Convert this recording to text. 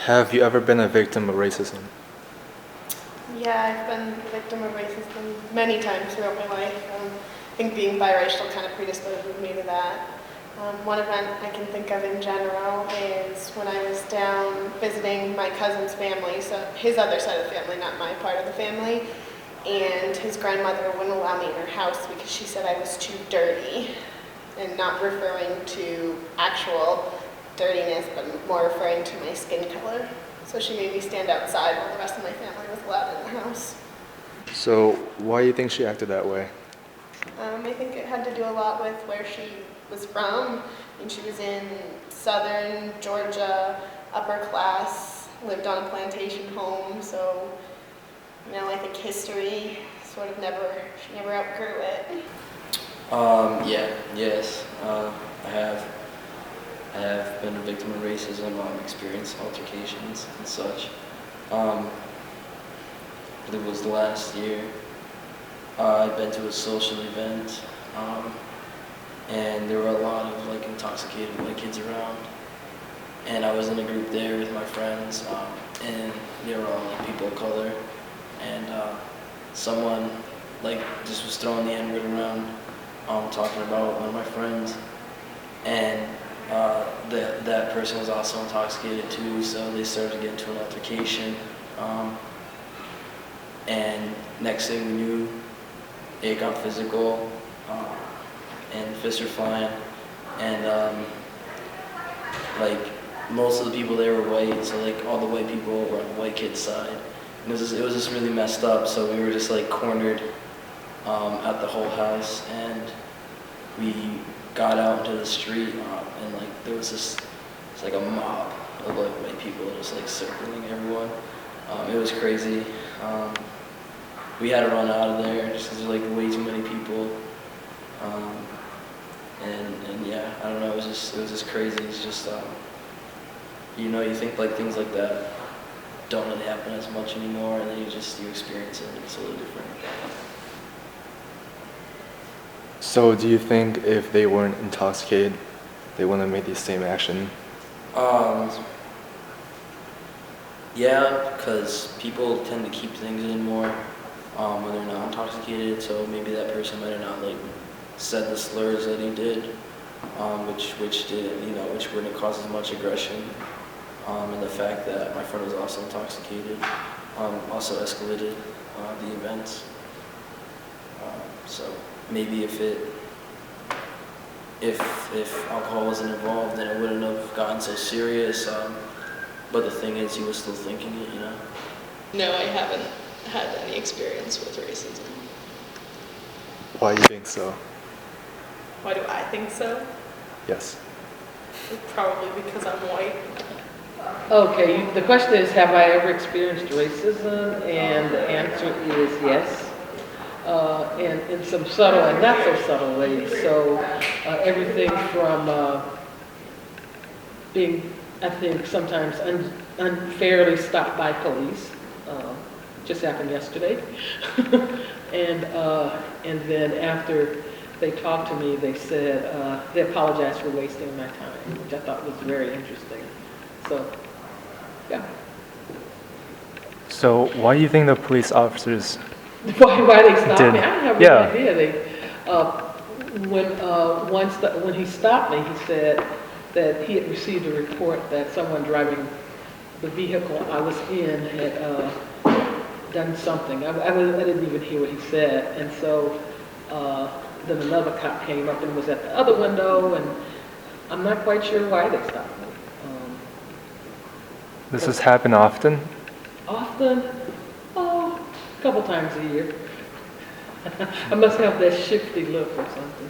Have you ever been a victim of racism? Yeah, I've been a victim of racism many times throughout my life. I think being biracial kind of predisposes me to that. One event I can think of in general is when I was down visiting my cousin's family, so his other side of the family, not my part of the family, and his grandmother wouldn't allow me in her house because she said I was too dirty, and not referring to actual dirtiness, but more referring to my skin color. So she made me stand outside while the rest of my family was allowed in the house. So why do you think she acted that way? I think it had to do a lot with where she was from. And she was in southern Georgia, upper class, lived on a plantation home, so I think history sort of she never outgrew it. Yes. I have been a victim of racism, experienced altercations and such. I believe it was last year. I'd been to a social event, and there were a lot of intoxicated white kids around. And I was in a group there with my friends, and they were all people of color. And someone just was throwing the N-word around, talking about one of my friends. And that person was also intoxicated too, so they started to get into an altercation. And next thing we knew, it got physical, and fists were flying. And most of the people there were white, so all the white people were on the white kid's side. And it was just really messed up. So we were just cornered at the whole house, and we got out into the street, and there was it's a mob of white people just circling everyone. It was crazy. We had to run out of there just because there were way too many people. And yeah, I don't know. It was just crazy. It's just you think things like that don't really happen as much anymore, and then you experience it, and it's a little different. So do you think if they weren't intoxicated, they wouldn't have made the same action? Yeah, because people tend to keep things in more when they're not intoxicated, so maybe that person might have not said the slurs that he did, which wouldn't have caused as much aggression. And the fact that my friend was also intoxicated also escalated the events. So maybe if alcohol wasn't involved, then it wouldn't have gotten so serious. But the thing is, he was still thinking it, No, I haven't had any experience with racism. Why do you think so? Why do I think so? Yes. Probably because I'm white. Okay, the question is, have I ever experienced racism? And the answer is yes. And in some subtle and not so subtle ways. So everything from being, I think, sometimes unfairly stopped by police. Just happened yesterday. And then after they talked to me, they said they apologized for wasting my time, which I thought was very interesting. So, yeah. So why do you think the police officers Why they stopped did? me? I don't have Yeah. any idea. When he stopped me, he said that he had received a report that someone driving the vehicle I was in had done something. I didn't even hear what he said, and so then another cop came up and was at the other window, and I'm not quite sure why they stopped me. Does this happen often? Often, a couple times a year. I must have that shifty look or something.